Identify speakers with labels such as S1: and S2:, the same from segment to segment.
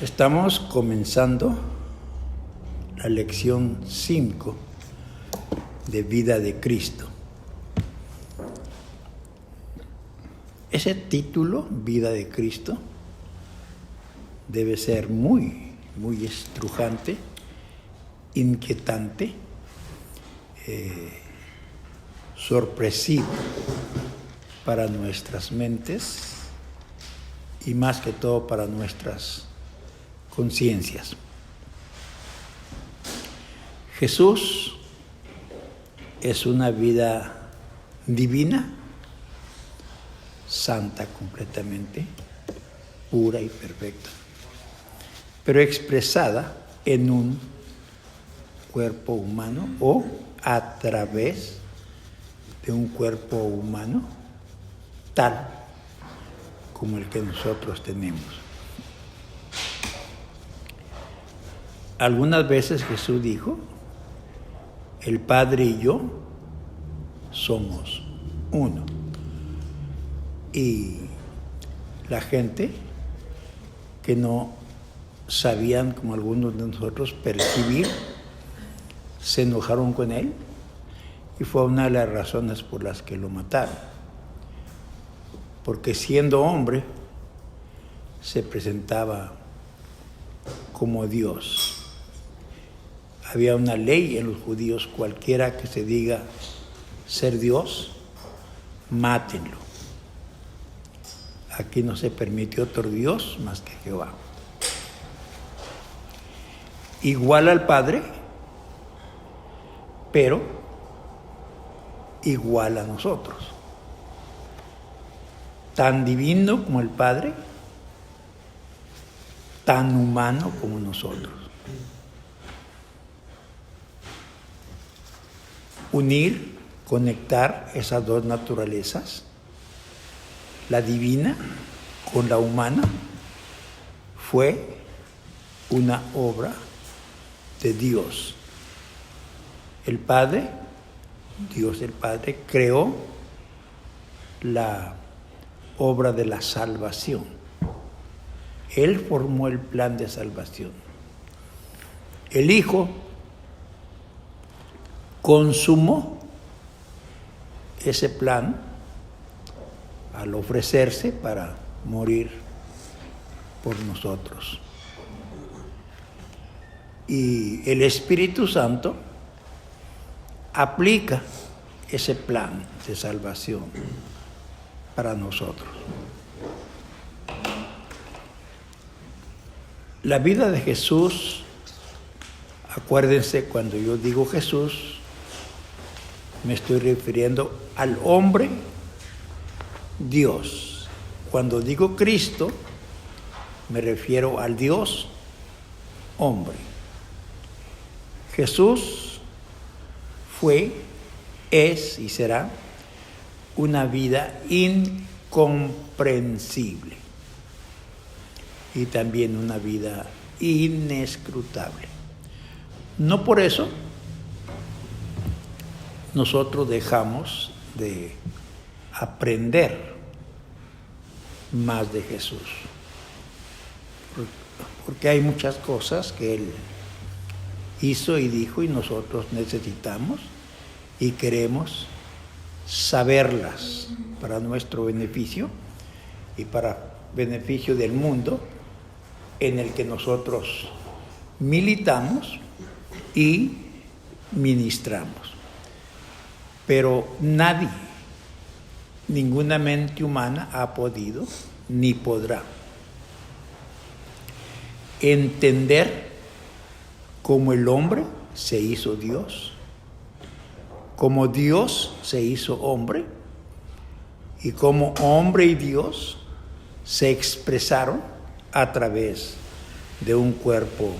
S1: Estamos comenzando la lección 5 de Vida de Cristo. Ese título, Vida de Cristo, debe ser muy estrujante, inquietante, sorpresivo para nuestras mentes y más que todo para nuestras conciencias. Jesús es una vida divina, santa completamente, pura y perfecta, pero expresada en un cuerpo humano o a través de un cuerpo humano tal como el que nosotros tenemos. Algunas veces Jesús dijo, el Padre y yo somos uno. Y la gente que no sabían, como algunos de nosotros, percibir, se enojaron con él y fue una de las razones por las que lo mataron. Porque siendo hombre, se presentaba como Dios. Había una ley en los judíos, cualquiera que se diga ser Dios, mátenlo. Aquí no se permitió otro Dios más que Jehová. Igual al Padre, pero igual a nosotros. Tan divino como el Padre, tan humano como nosotros. Unir, conectar esas dos naturalezas, la divina con la humana, fue una obra de Dios. El Padre, Dios el Padre, creó la obra de la salvación. Él formó el plan de salvación. El Hijo consumó ese plan al ofrecerse para morir por nosotros. Y el Espíritu Santo aplica ese plan de salvación para nosotros. La vida de Jesús, acuérdense, cuando yo digo Jesús, me estoy refiriendo al hombre Dios. Cuando digo Cristo, me refiero al Dios hombre. Jesús fue, es y será una vida incomprensible y también una vida inescrutable. No por eso nosotros dejamos de aprender más de Jesús, porque hay muchas cosas que Él hizo y dijo y nosotros necesitamos y queremos saberlas para nuestro beneficio y para beneficio del mundo en el que nosotros militamos y ministramos. Pero nadie, ninguna mente humana ha podido ni podrá entender cómo el hombre se hizo Dios, cómo Dios se hizo hombre y cómo hombre y Dios se expresaron a través de un cuerpo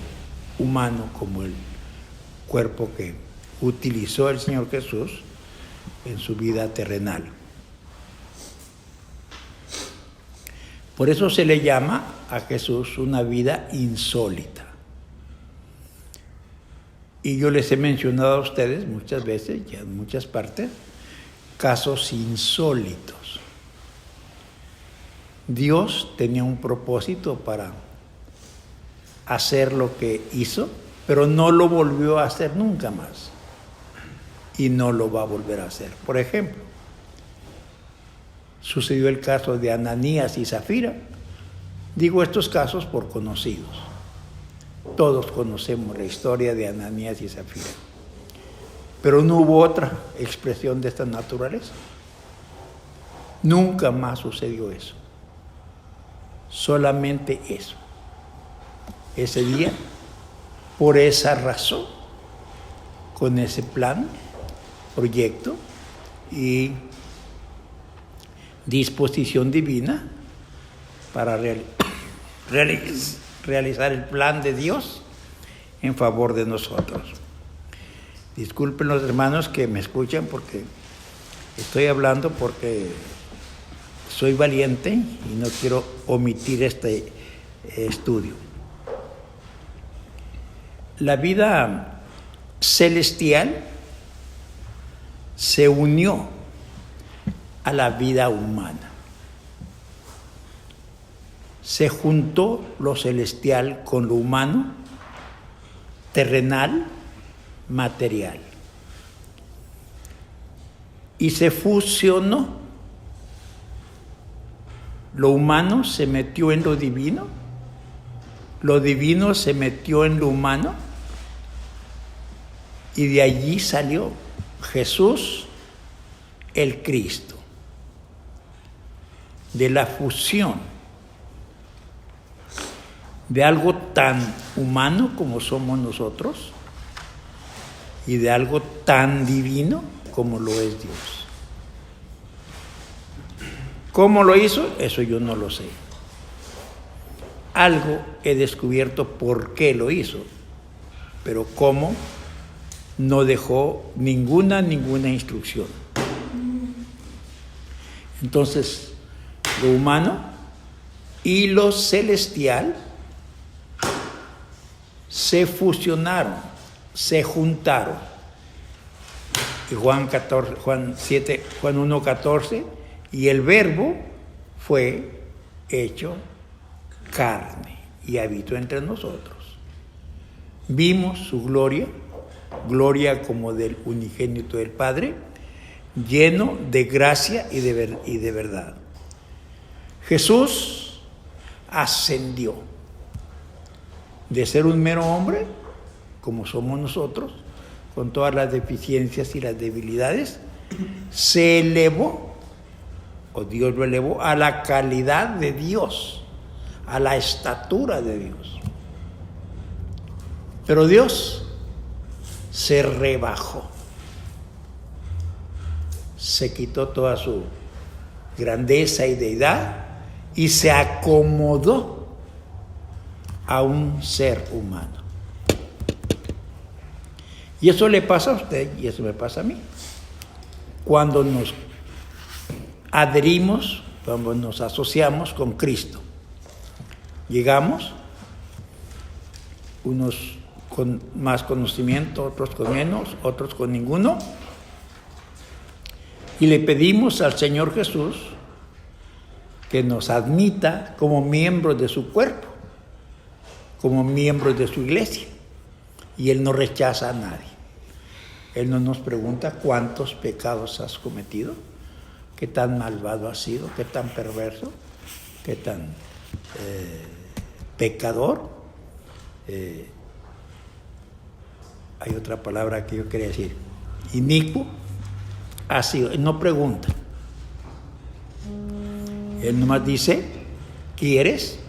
S1: humano como el cuerpo que utilizó el Señor Jesús en su vida terrenal. Por eso se le llama a Jesús una vida insólita. Y yo les he mencionado a ustedes muchas veces, ya en muchas partes, casos insólitos. Dios tenía un propósito para hacer lo que hizo, pero no lo volvió a hacer nunca más. Y no lo va a volver a hacer. Por ejemplo, sucedió el caso de Ananías y Zafira. Digo estos casos por conocidos. Todos conocemos la historia de Ananías y Zafira. Pero no hubo otra expresión de esta naturaleza. Nunca más sucedió eso. Solamente eso. Ese día, por esa razón, con ese plan, proyecto y disposición divina para realizar el plan de Dios en favor de nosotros. Disculpen los hermanos que me escuchan porque estoy hablando porque soy valiente y no quiero omitir este estudio. La vida celestial se unió a la vida humana. Se juntó lo celestial con lo humano, terrenal, material. Y se fusionó. Lo humano se metió en lo divino se metió en lo humano, y de allí salió Jesús, el Cristo. De la fusión de algo tan humano como somos nosotros y de algo tan divino como lo es Dios. ¿Cómo lo hizo? Eso yo no lo sé. Algo he descubierto por qué lo hizo, pero cómo no dejó ninguna instrucción. Entonces, lo humano y lo celestial se fusionaron, se juntaron. Y Juan 1:14, y el Verbo fue hecho carne y habitó entre nosotros. Vimos su gloria como del unigénito del Padre, lleno de gracia y de verdad. Jesús ascendió de ser un mero hombre, como somos nosotros, con todas las deficiencias y las debilidades, se elevó, o Dios lo elevó, a la calidad de Dios, a la estatura de Dios. Pero Dios se rebajó, se quitó toda su grandeza y deidad y se acomodó a un ser humano. Y eso le pasa a usted y eso me pasa a mí. Cuando nos adherimos, cuando nos asociamos con Cristo, llegamos, unos con más conocimiento, otros con menos, otros con ninguno, y le pedimos al Señor Jesús que nos admita como miembros de su cuerpo, como miembros de su iglesia, y Él no rechaza a nadie. Él no nos pregunta cuántos pecados has cometido, qué tan malvado has sido, qué tan perverso, qué tan pecador. Hay otra palabra que yo quería decir, inicuo ha sido. Él no pregunta. Él nomás dice, ¿quieres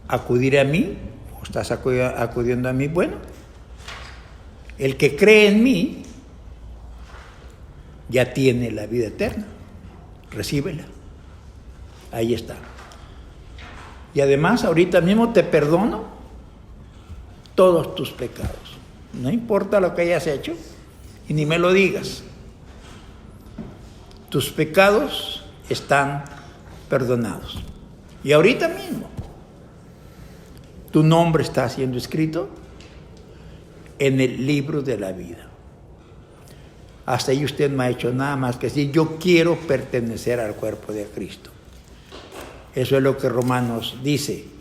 S1: acudir a mí? ¿O estás acudiendo a mí? Bueno, el que cree en mí ya tiene la vida eterna. Recíbela. Ahí está. Y además, ahorita mismo te perdono todos tus pecados. No importa lo que hayas hecho y ni me lo digas. Tus pecados están perdonados. Y ahorita mismo, tu nombre está siendo escrito en el libro de la vida. Hasta ahí usted no ha hecho nada más que decir, yo quiero pertenecer al cuerpo de Cristo. Eso es lo que Romanos dice.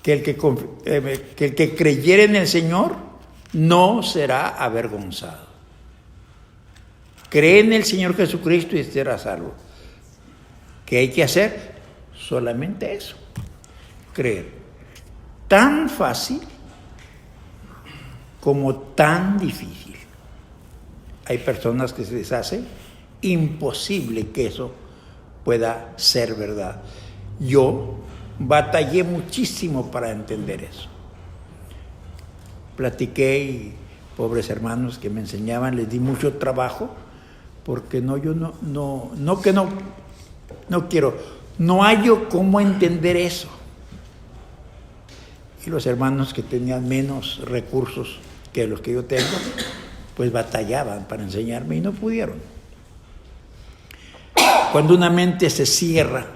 S1: que el que creyere en el Señor no será avergonzado. Cree en el Señor Jesucristo y será salvo. ¿Qué hay que hacer? Solamente eso, creer. Tan fácil como tan difícil. Hay personas que se les hace imposible que eso pueda ser verdad. Yo batallé muchísimo para entender eso. Platiqué y pobres hermanos que me enseñaban, les di mucho trabajo, porque no hallo cómo entender eso. Y los hermanos que tenían menos recursos que los que yo tengo, pues batallaban para enseñarme y no pudieron. Cuando una mente se cierra,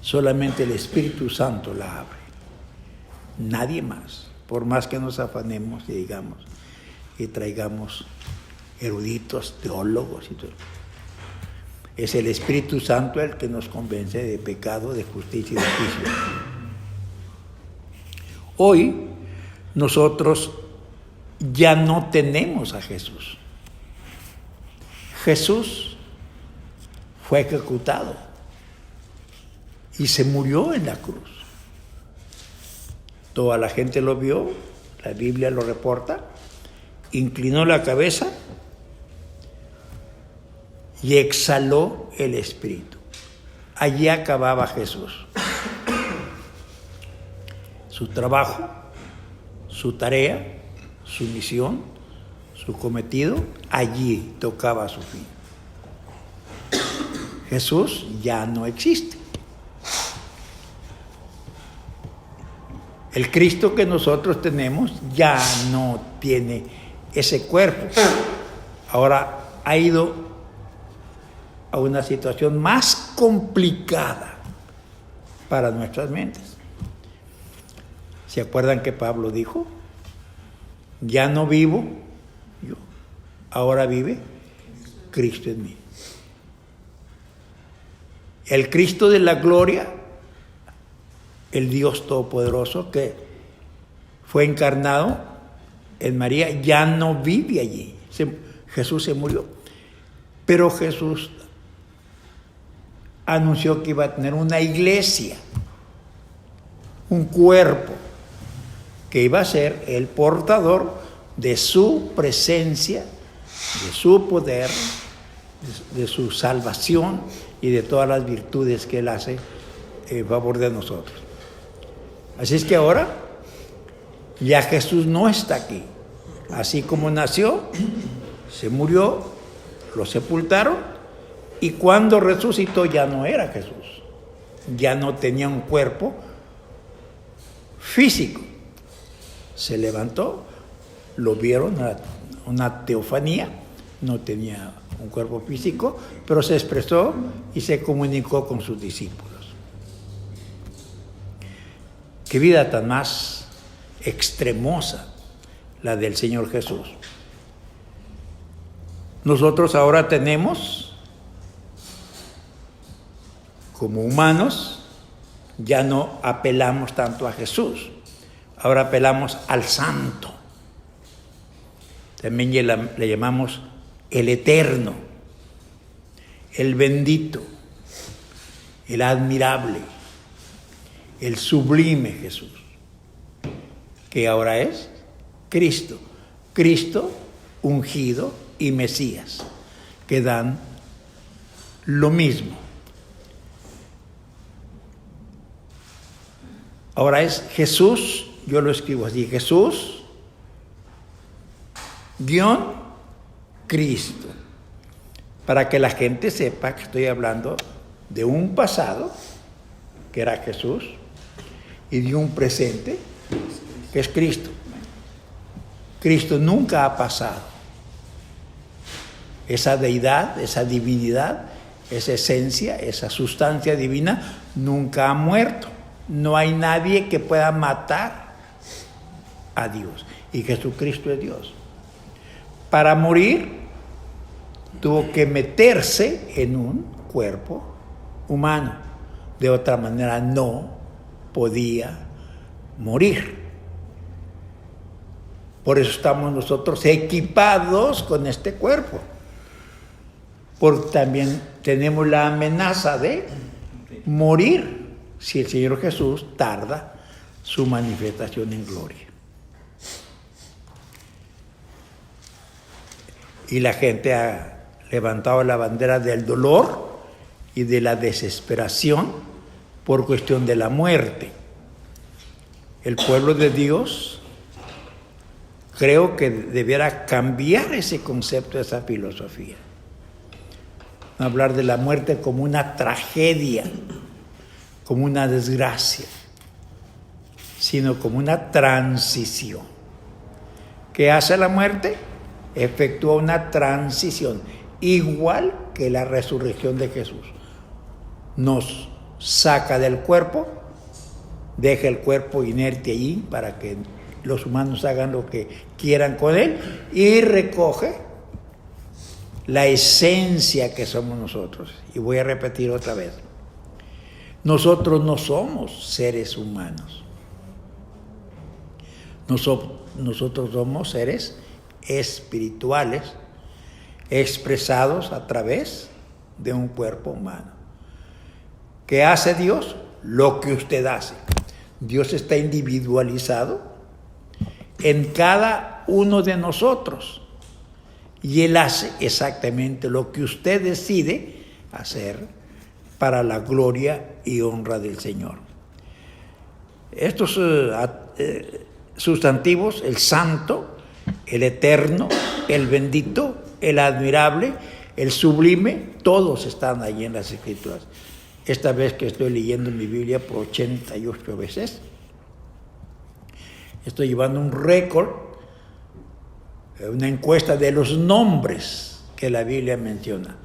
S1: solamente el Espíritu Santo la abre. Nadie más, por más que nos afanemos y digamos y traigamos eruditos, teólogos y todo. Es el Espíritu Santo el que nos convence de pecado, de justicia y de juicio. Hoy nosotros ya no tenemos a Jesús. Jesús fue ejecutado y se murió en la cruz. Toda la gente lo vio, la Biblia lo reporta, inclinó la cabeza y exhaló el espíritu. Allí acababa Jesús. Su trabajo, su tarea, su misión, su cometido, allí tocaba su fin. Jesús ya no existe. El Cristo que nosotros tenemos ya no tiene ese cuerpo. Ahora ha ido a una situación más complicada para nuestras mentes. ¿Se acuerdan que Pablo dijo? Ya no vivo yo, ahora vive Cristo en mí. El Cristo de la gloria, el Dios Todopoderoso que fue encarnado en María, ya no vive allí. Jesús se murió. Pero Jesús anunció que iba a tener una iglesia, un cuerpo, que iba a ser el portador de su presencia, de su poder, de su salvación y de todas las virtudes que Él hace en favor de nosotros. Así es que ahora ya Jesús no está aquí. Así como nació, se murió, lo sepultaron y cuando resucitó ya no era Jesús. Ya no tenía un cuerpo físico. Se levantó, lo vieron, una teofanía, no tenía un cuerpo físico, pero se expresó y se comunicó con sus discípulos. Qué vida tan más extremosa la del Señor Jesús. Nosotros ahora tenemos, como humanos, ya no apelamos tanto a Jesús, ahora apelamos al Santo. También le llamamos el Eterno, el Bendito, el Admirable, el Sublime Jesús, que ahora es Cristo. Cristo ungido y Mesías, que dan lo mismo. Ahora es Jesús, yo lo escribo así, Jesús _ Cristo, para que la gente sepa que estoy hablando de un pasado, que era Jesús, y de un presente, que es Cristo. Cristo nunca ha pasado. Esa deidad, esa divinidad, esa esencia, esa sustancia divina, nunca ha muerto. No hay nadie que pueda matar a Dios. Y Jesucristo es Dios. Para morir, tuvo que meterse en un cuerpo humano. De otra manera no podía morir. Por eso estamos nosotros equipados con este cuerpo. Porque también tenemos la amenaza de morir si el Señor Jesús tarda su manifestación en gloria. Y la gente ha levantado la bandera del dolor y de la desesperación por cuestión de la muerte. El pueblo de Dios creo que debiera cambiar ese concepto, esa filosofía. No hablar de la muerte como una tragedia, como una desgracia, sino como una transición. ¿Qué hace la muerte? Efectúa una transición, igual que la resurrección de Jesús. Nos saca del cuerpo, deja el cuerpo inerte allí para que los humanos hagan lo que quieran con él y recoge la esencia que somos nosotros. Y voy a repetir otra vez. Nosotros no somos seres humanos. Nosotros somos seres espirituales expresados a través de un cuerpo humano. ¿Qué hace Dios? Lo que usted hace. Dios está individualizado en cada uno de nosotros y Él hace exactamente lo que usted decide hacer para la gloria y honra del Señor. Estos sustantivos, el santo, el eterno, el bendito, el admirable, el sublime, todos están ahí en las Escrituras. Esta vez que estoy leyendo mi Biblia por 88 veces, estoy llevando un récord, una encuesta de los nombres que la Biblia menciona.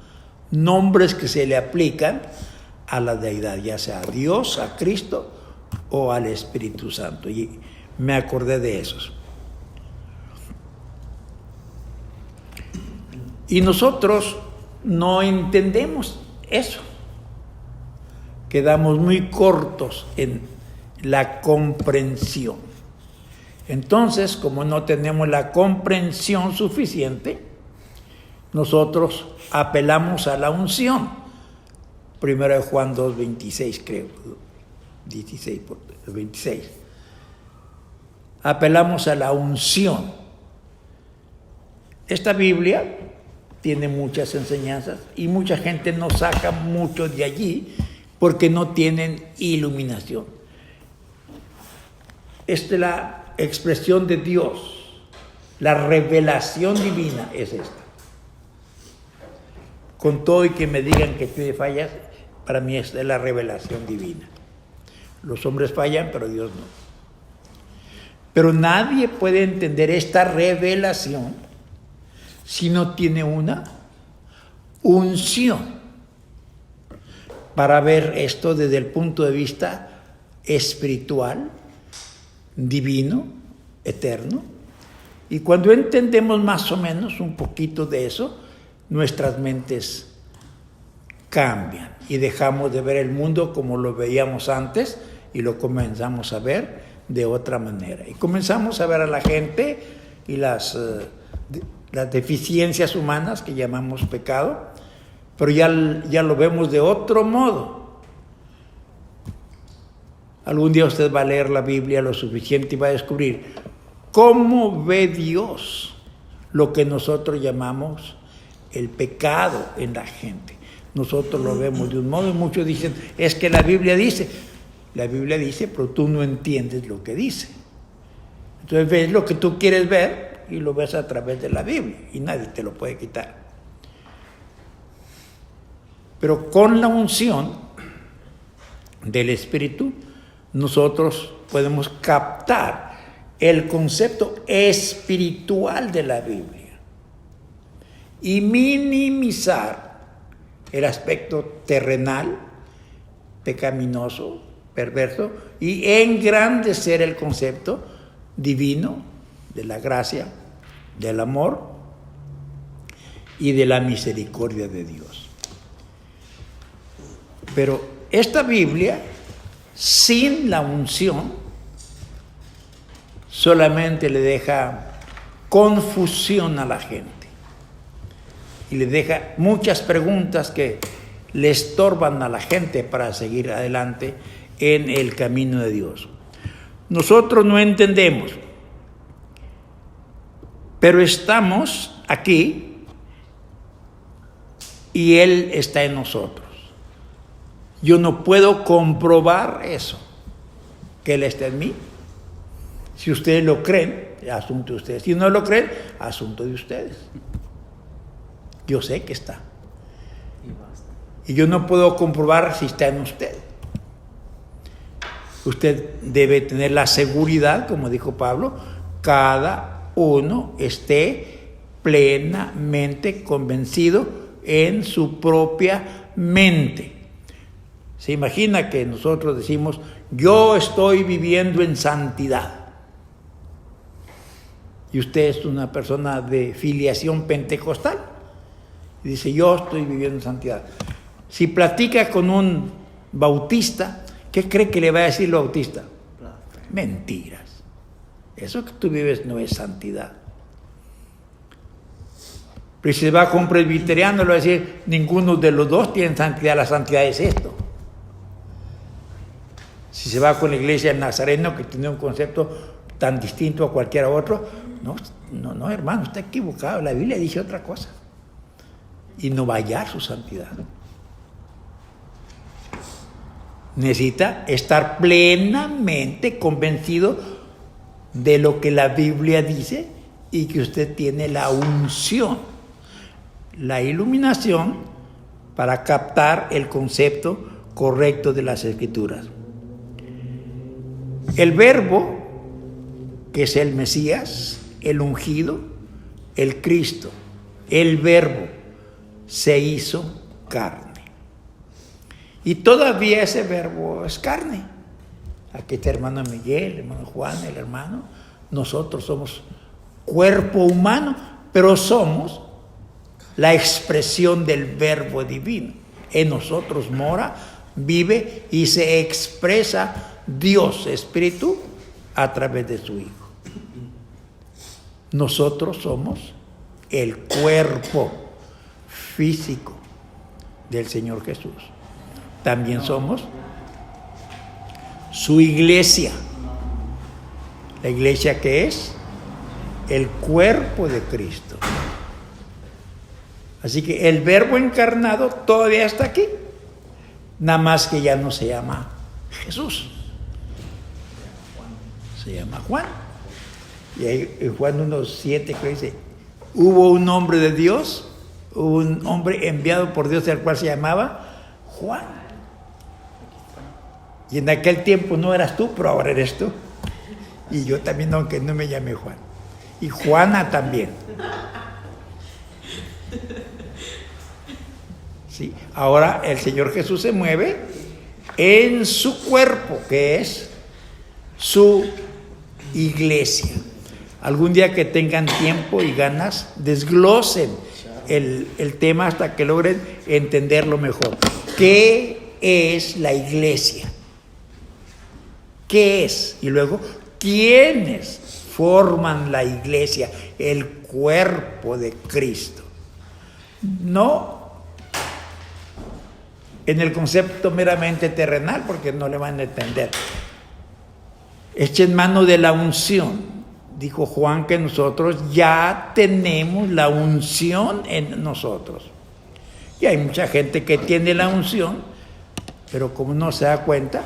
S1: Nombres que se le aplican a la deidad, ya sea a Dios, a Cristo o al Espíritu Santo. Y me acordé de esos. Y nosotros no entendemos eso. Quedamos muy cortos en la comprensión. Entonces, como no tenemos la comprensión suficiente, nosotros apelamos a la unción. Primero de Juan 2:26, creo, 26. Apelamos a la unción. Esta Biblia tiene muchas enseñanzas y mucha gente no saca mucho de allí porque no tienen iluminación. Esta es la expresión de Dios, la revelación divina es esta. Con todo y que me digan que tiene fallas, para mí esta es la revelación divina. Los hombres fallan, pero Dios no. Pero nadie puede entender esta revelación si no tiene una unción para ver esto desde el punto de vista espiritual, divino, eterno. Y cuando entendemos más o menos un poquito de eso, nuestras mentes cambian y dejamos de ver el mundo como lo veíamos antes y lo comenzamos a ver de otra manera. Y comenzamos a ver a la gente y las deficiencias humanas que llamamos pecado, pero ya lo vemos de otro modo. Algún día usted va a leer la Biblia lo suficiente y va a descubrir cómo ve Dios lo que nosotros llamamos el pecado en la gente. Nosotros lo vemos de un modo y muchos dicen, es que la Biblia dice, pero tú no entiendes lo que dice. Entonces ves lo que tú quieres ver y lo ves a través de la Biblia y nadie te lo puede quitar. Pero con la unción del Espíritu, nosotros podemos captar el concepto espiritual de la Biblia y minimizar el aspecto terrenal, pecaminoso, perverso, y engrandecer el concepto divino de la gracia, del amor y de la misericordia de Dios. Pero esta Biblia, sin la unción, solamente le deja confusión a la gente y le deja muchas preguntas que le estorban a la gente para seguir adelante en el camino de Dios. Nosotros no entendemos, pero estamos aquí y Él está en nosotros. Yo no puedo comprobar eso, que Él está en mí. Si ustedes lo creen, asunto de ustedes. Si no lo creen, asunto de ustedes. Yo sé que está. Y yo no puedo comprobar si está en usted. Usted debe tener la seguridad, como dijo Pablo, cada uno esté plenamente convencido en su propia mente. Se imagina que nosotros decimos, yo estoy viviendo en santidad. Y usted es una persona de filiación pentecostal. Y dice, yo estoy viviendo en santidad. Si platica con un bautista, ¿qué cree que le va a decir el bautista? Mentiras. Eso que tú vives no es santidad. Pero si se va con un presbiteriano, le va a decir, ninguno de los dos tiene santidad, la santidad es esto. Si se va con la iglesia del Nazareno, que tiene un concepto tan distinto a cualquier otro, no, hermano, está equivocado. La Biblia dice otra cosa. Y no va a hallar su santidad. Necesita estar plenamente convencido de lo que la Biblia dice y que usted tiene la unción, la iluminación para captar el concepto correcto de las Escrituras. El Verbo, que es el Mesías, el ungido, el Cristo, el Verbo, se hizo carne. Y todavía ese Verbo es carne. Aquí está el hermano Miguel, el hermano Juan, el hermano. Nosotros somos cuerpo humano, pero somos la expresión del Verbo divino. En nosotros mora, vive y se expresa Dios Espíritu a través de su Hijo. Nosotros somos el cuerpo físico del Señor Jesús. También somos su iglesia. La iglesia que es el cuerpo de Cristo. Así que el Verbo encarnado todavía está aquí. Nada más que ya no se llama Jesús. Se llama Juan. Y ahí en Juan 1:7 que dice, hubo un hombre de Dios, hubo un hombre enviado por Dios, el cual se llamaba Juan. Y en aquel tiempo no eras tú, pero ahora eres tú. Y yo también, aunque no me llamé Juan. Y Juana también. Sí, ahora el Señor Jesús se mueve en su cuerpo, que es su iglesia. Algún día que tengan tiempo y ganas, desglosen el tema hasta que logren entenderlo mejor. ¿Qué es la iglesia? ¿Qué es? Y luego, ¿quiénes forman la iglesia? El cuerpo de Cristo. No en el concepto meramente terrenal, porque no le van a entender. Echen mano de la unción. Dijo Juan que nosotros ya tenemos la unción en nosotros. Y hay mucha gente que tiene la unción, pero como no se da cuenta,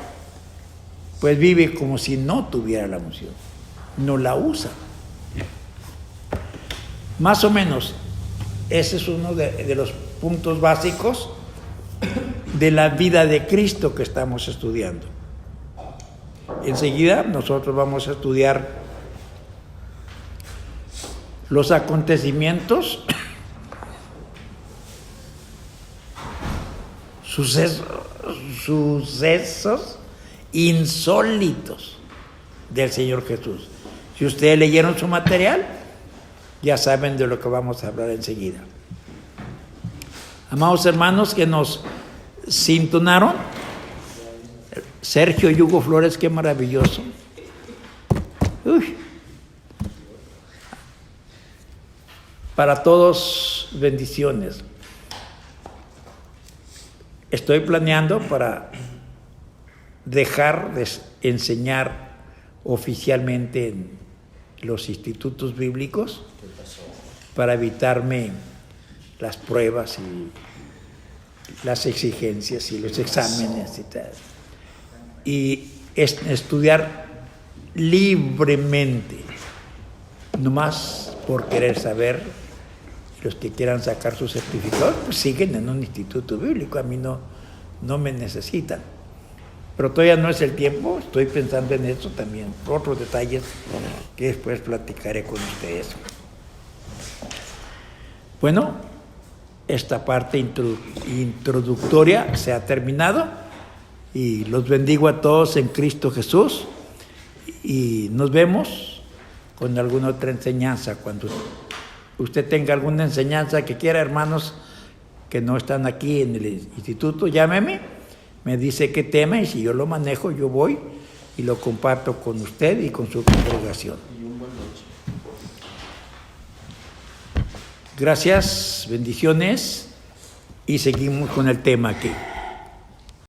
S1: pues vive como si no tuviera la unción. No la usa. Más o menos, ese es uno de los puntos básicos de la vida de Cristo que estamos estudiando. Enseguida nosotros vamos a estudiar los acontecimientos, sucesos insólitos del Señor Jesús. Si ustedes leyeron su material, ya saben de lo que vamos a hablar enseguida. Amados hermanos que nos sintonaron, Sergio Yugo Flores, qué maravilloso. Uy, Para todos, bendiciones. Estoy planeando para dejar de enseñar oficialmente en los institutos bíblicos para evitarme las pruebas y las exigencias y los exámenes y tal. Y estudiar libremente, nomás por querer saber. Los que quieran sacar su certificado, pues siguen en un instituto bíblico, a mí no me necesitan. Pero todavía no es el tiempo, estoy pensando en eso también, otros detalles que después platicaré con ustedes. Bueno, esta parte introductoria se ha terminado y los bendigo a todos en Cristo Jesús y nos vemos con alguna otra enseñanza. Cuando usted tenga alguna enseñanza que quiera, hermanos que no están aquí en el instituto, llámeme, me dice qué tema y si yo lo manejo, yo voy y lo comparto con usted y con su congregación. Gracias, bendiciones y seguimos con el tema aquí.